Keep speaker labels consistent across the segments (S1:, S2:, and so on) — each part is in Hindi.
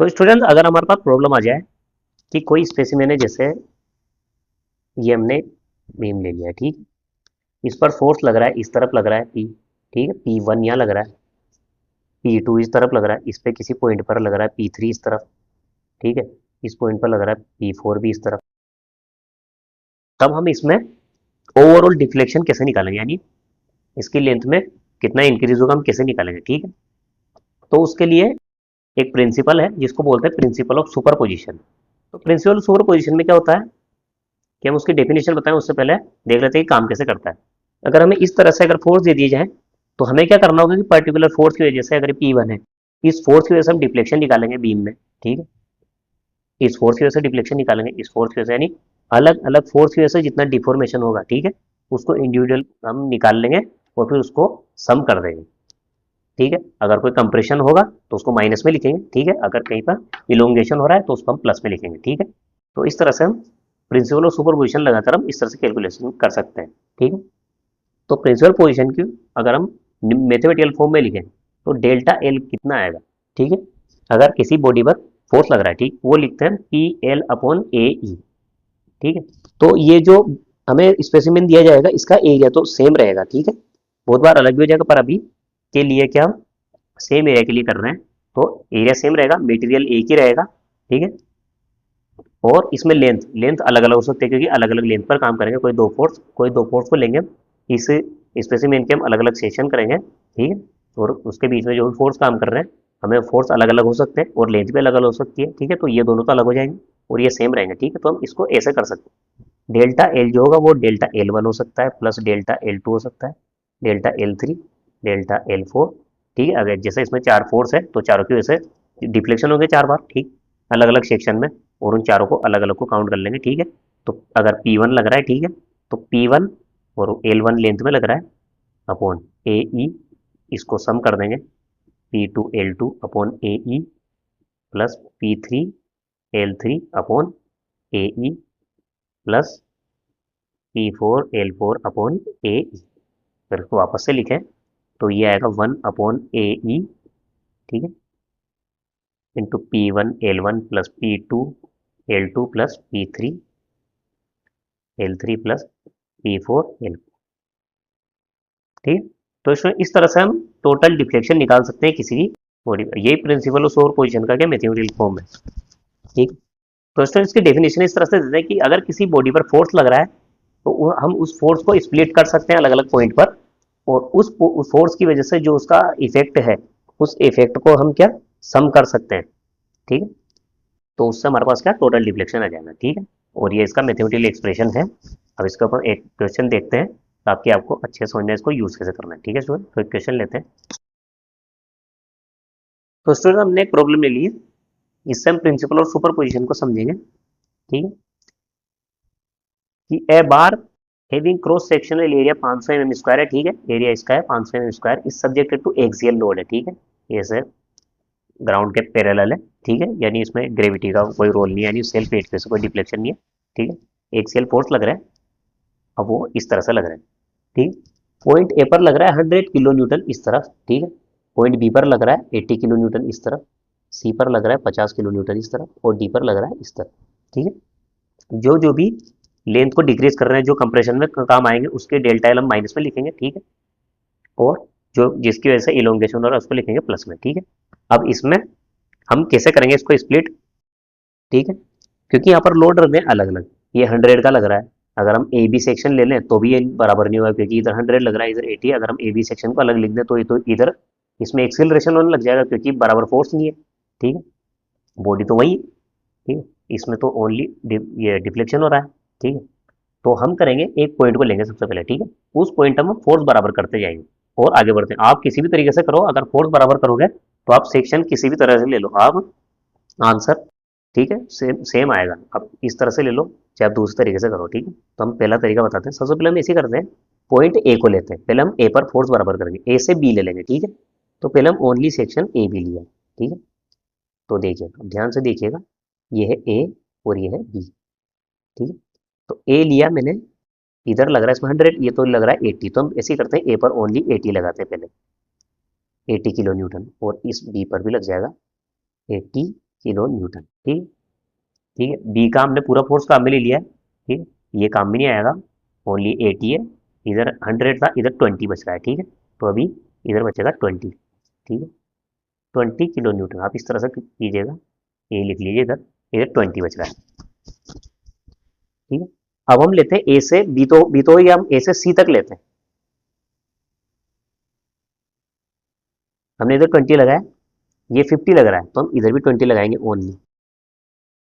S1: तो स्टूडेंट अगर हमारे पास प्रॉब्लम आ जाए कि कोई स्पेसिमेन है, जैसे ये हमने बीम ले लिया, ठीक, इस पर फोर्स लग रहा है, इस तरफ लग रहा है पी, ठीक है, P1 यहाँ लग रहा है, P2 इस तरफ लग रहा है, इस पे किसी पॉइंट पर लग रहा है P3 इस तरफ, ठीक है, इस पॉइंट पर लग रहा है P4 भी इस तरफ। तब हम इसमें ओवरऑल डिफ्लेक्शन कैसे निकालेंगे, यानी इसकी लेंथ में कितना इंक्रीज होगा हम कैसे निकालेंगे, ठीक है। तो उसके लिए एक प्रिंसिपल है जिसको बोलते हैं प्रिंसिपल ऑफ सुपरपोजिशन। तो प्रिंसिपल ऑफ सुपरपोजिशन में क्या होता है कि हम उसकी डेफिनेशन बताएं उससे पहले देख लेते हैं कि काम कैसे करता है। अगर हमें इस तरह से अगर फोर्स दे दी जाए तो हमें क्या करना होगा कि पर्टिकुलर फोर्स की वजह से, अगर P1 है, इस फोर्स की वजह से हम डिफ्लेक्शन निकालेंगे बीम में, ठीक है, इस फोर्स की वजह से डिफ्लेक्शन निकालेंगे, इस फोर्स की वजह से, यानी अलग अलग फोर्स की वजह से जितना डिफॉर्मेशन होगा, ठीक है, उसको इंडिविजुअल हम निकाल लेंगे और फिर उसको सम कर देंगे, ठीक है। अगर कोई कंप्रेशन होगा तो उसको माइनस में लिखेंगे, ठीक है, अगर कहीं पर इलोंगेशन हो रहा है तो उसको हम प्लस में लिखेंगे, ठीक है। तो इस तरह से हम प्रिंसिपल ऑफ सुपरपोजिशन लगाकर हम इस तरह से कैलकुलेशन कर सकते हैं, ठीक है। तो प्रिंसिपल पोजिशन की अगर हम मैथमेटिकल फॉर्म में लिखें तो डेल्टा एल कितना आएगा, ठीक है। अगर किसी बॉडी पर फोर्स लग रहा है, ठीक, वो लिखते हैं P L/A E, ठीक है। तो ये जो हमें स्पेसिमेन दिया जाएगा इसका एरिया तो सेम रहेगा, ठीक है, बहुत बार अलग भी हो जाएगा, पर अभी के लिए क्या हम सेम एरिया के लिए कर रहे हैं, तो एरिया सेम रहेगा, मटेरियल एक ही रहेगा, ठीक है। और इसमें लेंथ लेंथ अलग अलग हो सकती है क्योंकि अलग अलग लेंथ पर काम करेंगे, कोई दो फोर्स को लेंगे, इस स्पेसिमेन के हम अलग अलग सेक्शन करेंगे, ठीक है, और उसके बीच में जो भी फोर्स काम कर रहे हैं हमें फोर्स अलग अलग हो सकते हैं और लेंथ भी अलग अलग हो सकती है, ठीक है। तो ये दोनों तो अलग हो जाएंगे और ये सेम रहेंगे, ठीक है। तो हम इसको ऐसे कर सकते हैं, डेल्टा एल जो होगा वो डेल्टा L1 हो सकता है प्लस डेल्टा L2 हो सकता है, डेल्टा L3, डेल्टा L4, ठीक है। अगर जैसे इसमें चार फोर्स है तो चारों की वजह से डिफ्लेक्शन होंगे चार बार, ठीक, अलग अलग सेक्शन में, और उन चारों को अलग अलग को काउंट कर लेंगे, ठीक है। तो अगर P1 लग रहा है, ठीक है, तो P1 और L1 लेंथ में लग रहा है अपॉन AE, इसको सम कर देंगे, P2 L2 upon AE plus P3 L3 upon AE plus P4 L4 upon AE। फिर इसको वापस से लिखें तो ये आएगा 1/AE, ठीक है, into P1 L1 plus P2 L2 plus P3 L3 plus P4 L4, ठीक है। तो इसमें इस तरह से हम टोटल डिफ्लेक्शन निकाल सकते हैं किसी भी बॉडी पर, यही प्रिंसिपल ऑफ सुपर पोजिशन का क्या मैथमेटिकल फॉर्म है, ठीक। तो इसकी डेफिनेशन इस तरह से देते हैं कि अगर किसी बॉडी पर फोर्स लग रहा है तो हम उस फोर्स को स्प्लिट कर सकते हैं अलग अलग पॉइंट पर, और उस फोर्स की वजह से जो उसका इफेक्ट है उस इफेक्ट को हम क्या सम कर सकते हैं, ठीक है। तो उससे हमारे पास क्या टोटल डिफ्लेक्शन आ जाएगा, ठीक है। और ये इसका मैथमेटिकल एक्सप्रेशन है। अब इसके ऊपर एक क्वेश्चन देखते हैं ताकि आपको अच्छे समझ में इसको यूज कैसे करना है, ठीक है स्टूडेंट। तो एक क्वेश्चन लेते हैं। तो स्टूडेंट हमने एक प्रॉब्लम ले ली है, इससे हम प्रिंसिपल और सुपर पोजिशन को समझेंगे, ठीक है, कि a bar having cross sectional area 500 mm square है, ठीक है, एरिया इसका है 500 mm स्क्वायर, इस सब्जेक्टेड टू एक्सियल लोड है, ठीक है, ये सर ग्राउंड के पैरेलल है, ठीक है, यानी इसमें ग्रेविटी का कोई रोल नहीं है, यानी सेल्फ वेट पे से कोई डिफ्लेक्शन नहीं है, ठीक है। एक्सियल फोर्स लग रहा है, अब वो इस तरह से लग रहा है, ठीक। पॉइंट ए पर लग रहा है 100 किलो न्यूटन इस तरफ, ठीक है, पॉइंट बी पर लग रहा है 80 किलो न्यूटन इस तरफ, सी पर लग रहा है 50 किलो न्यूटन इस तरफ और डी पर लग रहा है इस तरफ, ठीक है। जो जो भी लेंथ को डिक्रीज कर रहे हैं जो कंप्रेशन में काम आएंगे उसके डेल्टा एल हम माइनस में लिखेंगे, ठीक है, और जो जिसकी वजह से इलोंगेशन हो रहा है उसको लिखेंगे प्लस में, ठीक है। अब इसमें हम कैसे करेंगे इसको स्प्लिट, ठीक है, क्योंकि यहाँ पर लोड रख हैं अलग अलग, ये 100 का लग रहा है, अगर हम ए बी सेक्शन ले लें तो भी ये बराबर नहीं होगा क्योंकि इधर 100 लग रहा है इधर 80, अगर हम ए बी सेक्शन को अलग लिख दें तो ये तो इधर इसमें एक्सिलरेशन होने लग जाएगा क्योंकि बराबर फोर्स नहीं है, ठीक है, बॉडी तो वही है, ठीक है, इसमें तो ओनली ये डिफ्लेक्शन हो रहा है, ठीक है। तो हम करेंगे एक पॉइंट को लेंगे सबसे पहले, ठीक है, उस पॉइंट हम फोर्स बराबर करते जाएंगे और आगे बढ़ते हैं। आप किसी भी तरीके से करो, अगर फोर्स बराबर करोगे तो आप सेक्शन किसी भी तरह से ले लो आप आंसर, ठीक है, सेम सेम आएगा। अब इस तरह से ले लो चाहे आप दूसरे तरीके से करो, ठीक है। तो हम पहला तरीका बताते हैं, सबसे पहले हम ऐसे करते हैं, पॉइंट ए को लेते हैं, पहले हम ए पर फोर्स बराबर करेंगे, ए से बी ले लेंगे, ठीक है। तो पहले हम ओनली सेक्शन ए बी लिया, ठीक है। तो देखिएगा ध्यान से देखिएगा, ये है ए और ये है बी, ठीक है। तो ए लिया मैंने, इधर लग रहा है इसमें 100, ये तो लग रहा है 80, तो हम ऐसे ही करते हैं, ए पर ओनली 80 लगाते हैं पहले, 80 किलो न्यूटन, और इस बी पर भी लग जाएगा 80 किलो न्यूटन। ठीक, ठीक है। बी का हमने पूरा फोर्स काम में ले लिया है। ठीक है, ये काम में नहीं आएगा, ओनली 80 है। इधर 100 था, इधर 20 बच रहा है। ठीक है, तो अभी इधर बचेगा 20। ठीक है, 20 किलो न्यूटन आप इस तरह से कीजिएगा, ये लिख लीजिए इधर, इधर 20 बच रहा है। ठीक है, अब हम लेते हैं ए से बी, तो बी तो ये हम ए से सी तक लेते हैं। हमने इधर 20 लगाया, ये 50 लग रहा है, तो हम इधर भी 20 लगाएंगे ओनली,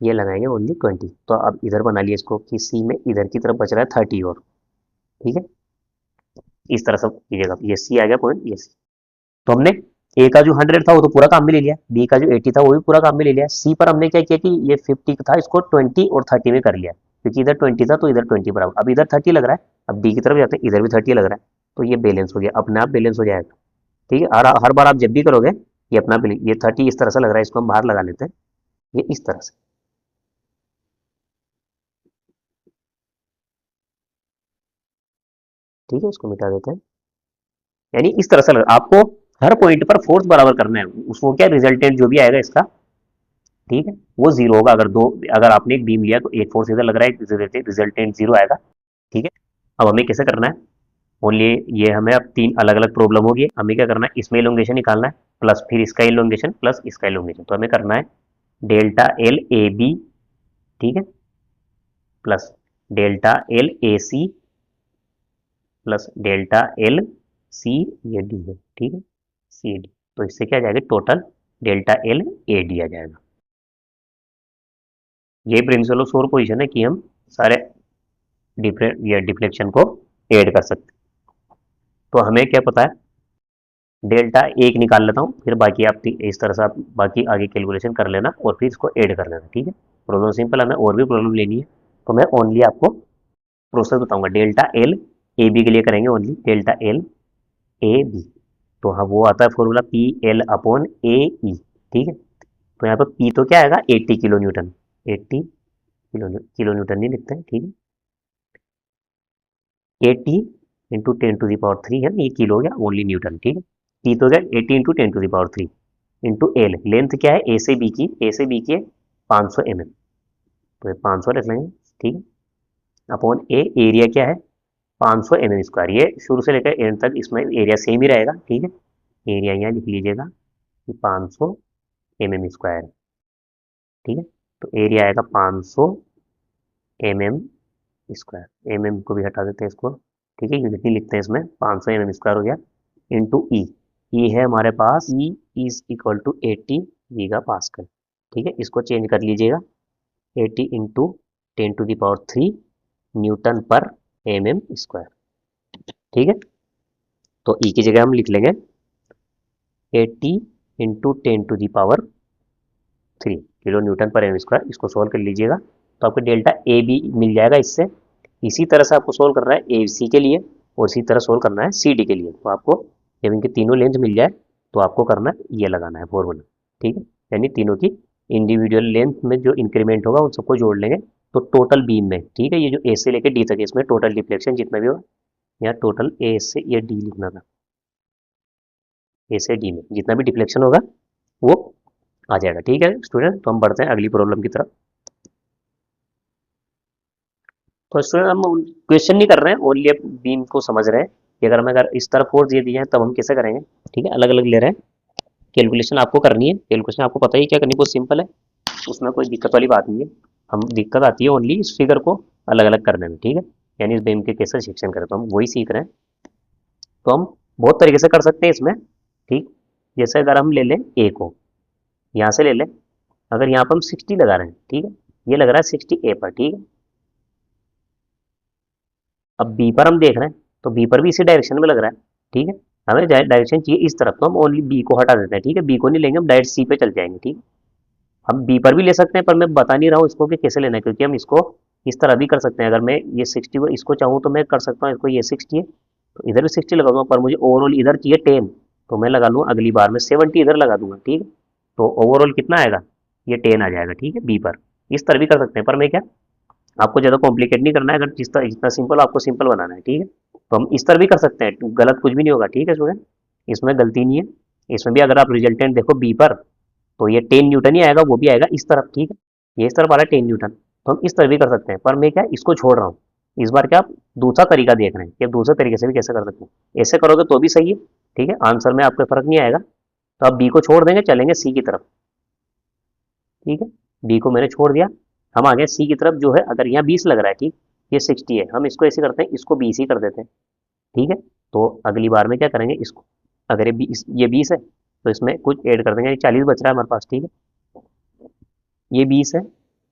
S1: ये लगाएंगे ओनली 20। तो अब इधर बना लिया इसको कि सी में इधर की तरफ बच रहा है 30 और। ठीक है, इस तरह से कीजिएगा, ये सी आ गया पॉइंट, ये सी। तो हमने ए का जो 100 था वो तो पूरा काम में ले लिया, बी का जो 80 था वो भी पूरा काम में ले लिया, सी पर हमने क्या किया कि ये 50 था, इसको 20 और 30 में कर लिया, क्योंकि इधर 20 था तो इधर 20 बराबर। अब इधर 30 लग रहा है, अब बी की तरफ जाते हैं, इधर भी 30 लग रहा है, तो ये बैलेंस हो गया, अपने आप बैलेंस हो जाएगा। ठीक है, हर बार आप जब भी करोगे ये अपना ये 30 इस तरह से लग रहा है, इसको हम बाहर लगा लेते हैं, ये इस तरह से। ठीक है, इसको मिटा देते हैं, यानी इस तरह से आपको हर पॉइंट पर फोर्स बराबर करना है, उसको क्या रिजल्टेंट जो भी आएगा इसका, ठीक है, वो जीरो होगा। अगर आपने एक बीम लिया तो एक फोर्स इधर लग रहा है, रिजल्टेंट जीरो आएगा। ठीक है, अब हमें कैसे करना है, ओनली ये हमें अब तीन अलग अलग प्रॉब्लम होगी, हमें क्या करना है, इसमें इलोंगेशन निकालना है, प्लस फिर इसका इलोंगेशन प्लस इसका इलोंगेशन, तो हमें करना है डेल्टा एल ए बी, ठीक है, plus delta L A C plus delta L C, ये डी है। ठीक है, सी डी, तो इससे क्या आ जाएगा, total delta L A D आ जाएगा। ये प्रिंसिपल सोर पोजिशन है कि हम सारे डिफ्लेक्शन को ऐड कर सकते हैं। तो हमें क्या पता है, डेल्टा एक निकाल लेता हूँ, फिर बाकी आप इस तरह से आप बाकी आगे कैलकुलेशन कर लेना और फिर इसको ऐड कर लेना। ठीक है, प्रॉब्लम सिंपल, हमें और भी प्रॉब्लम लेनी है, तो मैं ओनली आपको प्रोसेस बताऊंगा। डेल्टा एल ए बी के लिए करेंगे only delta L A B, तो हाँ वो आता है formula P L upon A E. ठीक है, तो यहाँ पर पी तो क्या आएगा, 80 किलो न्यूटन, 80 किलो न्यूटन नहीं लिखते हैं। ठीक है, 80 इंटू 10⁻³ है, ये किलो हो गया ओनली न्यूटन। ठीक है, पी तो गया 80 इंटू 10⁻³ इंटू एल, लेंथ क्या है ए से बी की, ए से बी की है 500 mm, तो ये 500 रख लेंगे। ठीक है, अपॉन ए, एरिया क्या है 500 mm², ये शुरू से लेकर एंड तक इसमें एरिया सेम ही रहेगा। ठीक है, एरिया यहाँ लिख लीजिएगा कि 500 mm²। ठीक है, तो एरिया आएगा 500 mm², को भी हटा देते हैं इसको। ठीक है, यूनिट नहीं लिखते हैं इसमें, 500 mm² हो गया, इंटू ई, ई है हमारे पास, E is equal to 80 giga pascal. ठीक है, इसको चेंज कर लीजिएगा, 80 इंटू 10⁻³ न्यूटन पर mm²। ठीक है, तो ई की जगह हम लिख लेंगे 80 इंटू 10⁻³ किलो न्यूटन पर m²। इसको सोल्व कर लीजिएगा तो आपको डेल्टा ए बी मिल जाएगा इससे। इसी तरह से आपको सोल्व करना है ए सी के लिए और इसी तरह सोल्व करना है सी डी के लिए। तो आपको जब इनके तीनों लेंथ मिल जाए तो आपको करना है ये लगाना है फॉर्मूला। ठीक है, यानी तीनों की इंडिविजुअल लेंथ में जो इंक्रीमेंट होगा उन सबको जोड़ लेंगे तो टोटल बीम में, ठीक है, ये जो ए से लेकर डी तक है इसमें टोटल डिफ्लेक्शन जितना भी होगा, यहाँ टोटल ए से ये डी लिखना था, ए से डी में जितना भी डिफ्लेक्शन होगा वो आ जाएगा। ठीक है स्टूडेंट, तो हम बढ़ते हैं अगली प्रॉब्लम की तरफ। तो स्टूडेंट हम क्वेश्चन नहीं कर रहे हैं, ओनली अब बीम को समझ रहे हैं कि अगर इस तरफ फोर्स दे दिए हैं तब हम कैसे करेंगे। ठीक है, अलग अलग ले रहे हैं, कैलकुलेशन आपको करनी है, कैलकुलेशन आपको पता ही क्या करनी, बहुत सिंपल है, उसमें कोई दिक्कत वाली बात नहीं है। हम दिक्कत आती है ओनली इस फिगर को अलग अलग करने में। ठीक है, यानी इस बीम के कैसे सेक्शन करें, तो हम वही सीख रहे हैं। तो हम बहुत तरीके से कर सकते हैं इसमें। ठीक, जैसे अगर हम ले लें ए को, यहाँ से ले लें, अगर यहाँ पर हम 60 लगा रहे हैं, ठीक है, ये लग रहा है 60 ए पर। ठीक है, अब बी पर हम देख रहे हैं तो बी पर भी इसी डायरेक्शन में लग रहा है। ठीक है, हमें डायरेक्शन चाहिए इस तरफ, तो हम ओनली बी को हटा देते हैं। ठीक है, बी को नहीं लेंगे, हम डायरेक्ट सी पे चल जाएंगे। ठीक, हम बी पर भी ले सकते हैं पर मैं बता नहीं रहा हूँ इसको कि कैसे लेना है, क्योंकि हम इसको इस तरह भी कर सकते हैं। अगर मैं ये 60 को इसको चाहूँ तो मैं कर सकता हूँ, इसको ये 60 है तो इधर भी 60 लगा दूंगा, पर मुझे ओवरऑल इधर चाहिए 10, तो मैं लगा लूँगा अगली बार में 70 इधर लगा दूंगा। ठीक है, तो ओवरऑल कितना आएगा, ये 10 आ जाएगा। ठीक है, बी पर इस तरह भी कर सकते हैं, पर मैं क्या आपको ज़्यादा कॉम्प्लिकेट नहीं करना है, अगर जितना सिंपल आपको सिंपल बनाना है। ठीक है, तो हम इस तरह भी कर सकते हैं, गलत कुछ भी नहीं होगा। ठीक है स्टूडेंट, इसमें गलती नहीं है, इसमें भी अगर आप रिजल्टेंट देखो बी पर तो ये 10 न्यूटन ही आएगा, वो भी आएगा इस तरफ, ठीक है। ये इस तरफ आ रहा है 10 न्यूटन, तो हम इस तरफ भी कर सकते हैं, पर मैं क्या इसको छोड़ रहा हूँ। इस बार क्या आप दूसरा तरीका देख रहे हैं कि आप दूसरे तरीके से भी कैसे कर सकते हैं। ऐसे करोगे तो भी सही है, ठीक है, आंसर में आपको फर्क नहीं आएगा। तो आप बी को छोड़ देंगे, चलेंगे सी की तरफ, ठीक है। बी को मैंने छोड़ दिया, हम आ गए सी की तरफ। जो है अगर यहाँ 20 लग रहा है, ठीक, ये 60 है, हम इसको ऐसे करते हैं, इसको 20 ही कर देते हैं, ठीक है। तो अगली बार में क्या करेंगे, इसको अगर ये 20 है तो इसमें कुछ ऐड कर देंगे, 40 बच रहा है हमारे पास, ठीक है। ये 20 है,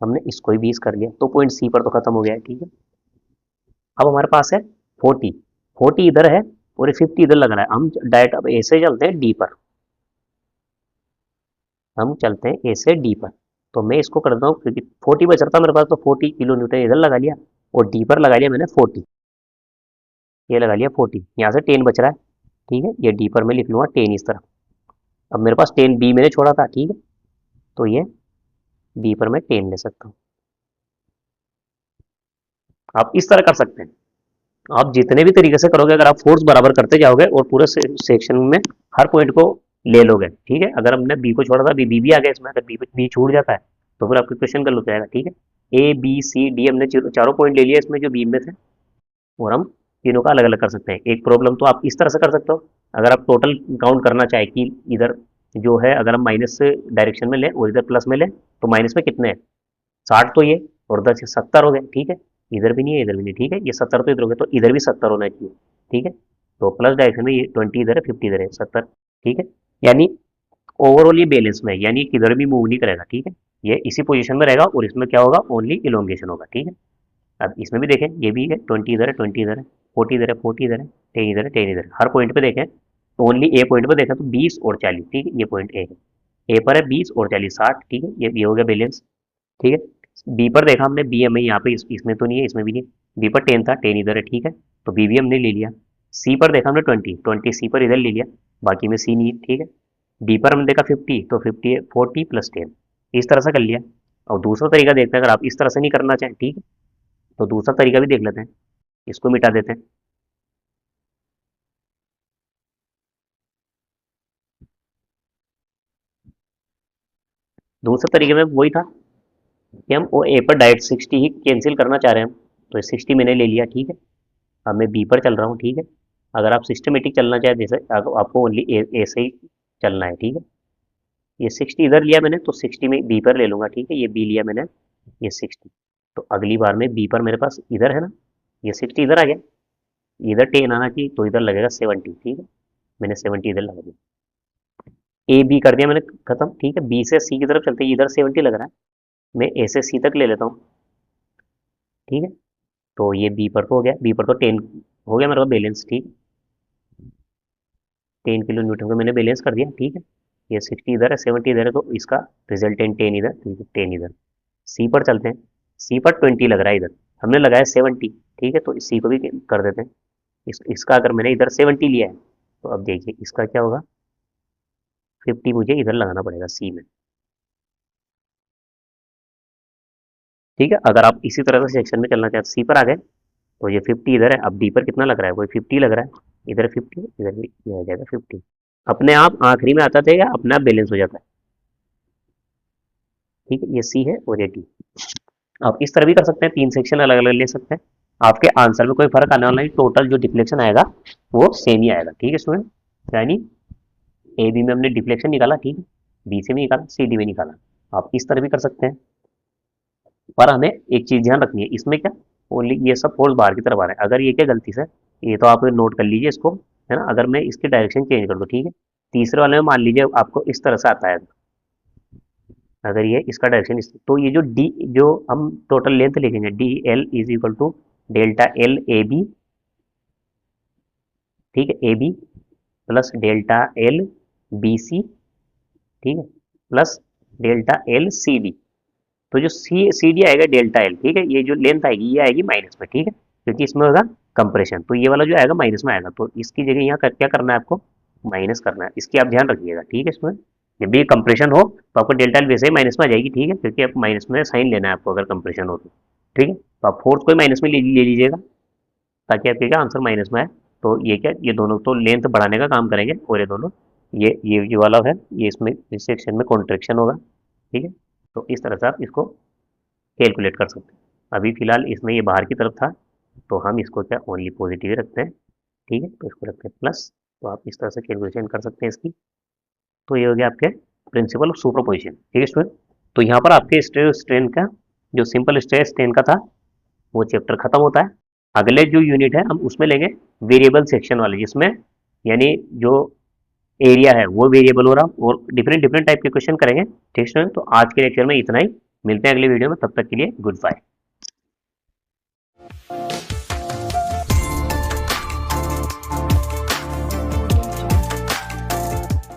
S1: हमने इसको ही 20 कर लिया, तो पॉइंट सी पर तो खत्म हो गया है, ठीक है। अब हमारे पास है 40, 40 इधर है और ये 50 इधर लग रहा है। हम डायरेक्ट अब ऐसे चलते हैं डी पर, हम चलते हैं ए से डी पर। तो मैं इसको कर देता हूँ, क्योंकि 40 बच रहा था मेरे पास, तो 40 किलो न्यूटन इधर लगा लिया और डी पर लगा लिया मैंने 40, ये लगा लिया 40, यहाँ से 10 बच रहा है, ठीक है। ये डी पर मैं लिख लूँगा 10 इस तरह। अब मेरे पास 10 बी मैंने छोड़ा था, ठीक है, तो ये बी पर मैं 10 ले सकता हूँ। आप इस तरह कर सकते हैं। आप जितने भी तरीके से करोगे, अगर आप फोर्स बराबर करते जाओगे और पूरे सेक्शन में हर पॉइंट को ले लोगे, ठीक है। अगर हमने बी को छोड़ा था, बी भी आ गया इसमें, अगर बी छूट जाता है तो फिर आपका क्वेश्चन गलत हो जाएगा, ठीक है। ए बी सी डी हमने चारों पॉइंट ले लिया इसमें जो बी में थे, और हम तीनों का अलग अलग कर सकते हैं। एक प्रॉब्लम तो आप इस तरह से कर सकते हो, अगर आप टोटल काउंट करना चाहे कि इधर जो है अगर हम माइनस डायरेक्शन में लें और इधर प्लस में लें, तो माइनस में कितने हैं, 60 तो ये, और 10 70 हो गए, ठीक है। इधर भी नहीं है, इधर भी नहीं, ठीक है, ये 70 तो इधर हो गए, तो इधर भी 70 होना चाहिए, ठीक है। तो प्लस डायरेक्शन में ये 20 इधर है, 50 इधर है, 70, ठीक है। यानी ओवरऑल ये बैलेंस में है, यानी किधर भी मूव नहीं करेगा, ठीक है। ये इसी पोजीशन में रहेगा और इसमें क्या होगा, ओनली इलोंगेशन होगा, ठीक है। अब इसमें भी देखें, ये भी है 20 इधर है, 20 इधर है, 40 इधर है, 40 इधर है, 10 इधर है, 10 इधर है, हर पॉइंट पे देखें, ओनली ए पॉइंट पे देखा तो 20 और 40, ठीक है। ये पॉइंट ए है, ए पर है 20 और 40, 60, ठीक है। ये हो गया बैलेंस, ठीक है। बी पर देखा हमने, बी हमें यहाँ पे इसमें तो नहीं है, इसमें भी नहीं, बी पर 10 था, 10 इधर है, ठीक है, तो बी भी हमने ले लिया। सी पर देखा हमने 20, 20 सी पर इधर ले लिया, बाकी में सी नहीं है, ठीक है। डी पर हमने देखा 50, तो 50 है, 40 प्लस 10, इस तरह से कर लिया। और दूसरा तरीका देखते हैं, अगर आप इस तरह से नहीं करना चाहें, ठीक है, तो दूसरा तरीका भी देख लेते हैं, इसको मिटा देते हैं। दूसरे तरीके में वही था कि हम ओ ए पर डायरेक्ट 60 ही कैंसिल करना चाह रहे हैं हम, तो 60 मैंने ले लिया, ठीक है। अब मैं बी पर चल रहा हूँ, ठीक है। अगर आप सिस्टमेटिक चलना चाहें, जैसे आपको ओनली ए से ही चलना है, ठीक है। ये 60 इधर लिया मैंने, तो 60 में बी पर ले लूँगा, ठीक है। ये बी लिया मैंने, ये 60, तो अगली बार में बी पर मेरे पास इधर है ना, ये 60 इधर आ गया, इधर 10 आना चाहिए, तो इधर लगेगा 70, ठीक है। मैंने 70 इधर लगा दिया, ए बी कर दिया मैंने खत्म, ठीक है। बी से सी की तरफ चलते, इधर 70 लग रहा है, मैं ए से सी तक ले लेता हूँ, ठीक है। तो ये बी पर तो हो गया, बी पर तो 10 हो गया मेरे पास बैलेंस, ठीक, 10 किलो न्यूटन को मैंने बैलेंस कर दिया, ठीक है। ये 60 इधर है, 70 इधर है, तो इसका रिजल्टेंट 10 इधर, 10 इधर। सी पर चलते हैं, सी पर 20 लग रहा है इधर, हमने लगाया 70, ठीक है, तो सी को भी कर देते हैं। इसका अगर मैंने इधर 70 लिया है, तो अब देखिए इसका क्या होगा, 50 मुझे इधर लगाना पड़ेगा सी में, ठीक है। अगर आप इसी तरह से सेक्शन में चलना चाहते सी पर आ गए, तो ये 50 इधर है, अब डी पर कितना लग रहा है, वही 50 लग रहा है, इधर 50, इधर भी ये आ जाएगा 50, अपने आप आखिरी में आता था या अपने आप बैलेंस हो जाता है, ठीक है। ये सी है और ये डी। आप इस तरह भी कर सकते हैं, 3 सेक्शन अलग अलग ले सकते हैं, आपके आंसर में कोई फर्क आने वाला नहीं, टोटल जो डिफ्लेक्शन आएगा वो सेम ही आएगा, ठीक है स्टूडेंट। यानी ए बी में हमने डिफ्लेक्शन निकाला, ठीक है, बी से भी निकाला, सी डी में निकाला, आप इस तरह भी कर सकते हैं। पर हमें एक चीज ध्यान रखनी है, इसमें क्या ओनली ये सब फोर्स बाहर की तरफ आ रहा है, अगर ये क्या गलती से, ये तो आप नोट कर लीजिए इसको, है ना। अगर मैं इसकी डायरेक्शन चेंज कर दूँ, ठीक है, तीसरे वाले में मान लीजिए आपको इस तरह से आता है, अगर ये इसका डायरेक्शन तो ये जो डी, जो हम टोटल लेंथ लिखेंगे, D L is equal to delta L A B, ठीक है, A B plus delta L B C, ठीक है, plus delta L C D. तो जो सी डी आएगा डेल्टा एल, ठीक है, ये जो लेंथ आएगी ये आएगी माइनस में, ठीक है, क्योंकि इसमें होगा कंप्रेशन, तो ये वाला जो आएगा माइनस में आएगा, तो इसकी जगह यहाँ क्या करना है आपको, माइनस करना है, इसकी आप ध्यान रखिएगा, ठीक है। इसमें जब भी कंप्रेशन हो तो आपको डेल्टा एल वैसे ही माइनस में आ जाएगी, ठीक है, क्योंकि आप माइनस में साइन लेना है आपको अगर कंप्रेशन हो तो, ठीक है। तो आप फोर्स को माइनस में ले लीजिएगा, ताकि आपके क्या आंसर माइनस में आए। तो ये क्या, ये दोनों तो लेंथ बढ़ाने का काम करेंगे और ये दोनों ये वाला है, ये इसमें इस सेक्शन में कॉन्ट्रैक्शन होगा, ठीक है। तो इस तरह से आप इसको कैलकुलेट कर सकते हैं। अभी फिलहाल इसमें ये बाहर की तरफ था, तो हम इसको क्या ओनली पॉजिटिव ही रखते हैं, ठीक है। तो इसको रखते हैं प्लस, तो आप इस तरह से कैलकुलेशन कर सकते हैं इसकी। तो ये हो गया आपके प्रिंसिपल ऑफ सुपरपोजिशन, ठीक है स्टूडेंट। तो यहाँ पर आपके स्ट्रेस स्ट्रेन का जो सिंपल स्ट्रेस स्ट्रेन का था वो चैप्टर खत्म होता है। अगले जो यूनिट है हम उसमें लेंगे वेरिएबल सेक्शन वाले, जिसमें यानी जो एरिया है वो वेरिएबल हो रहा और डिफरेंट डिफरेंट टाइप के क्वेश्चन करेंगे, ठीक है स्टूडेंट। तो आज के लेक्चर में इतना ही, मिलते हैं अगले वीडियो में, तब तक के लिए गुड बाय।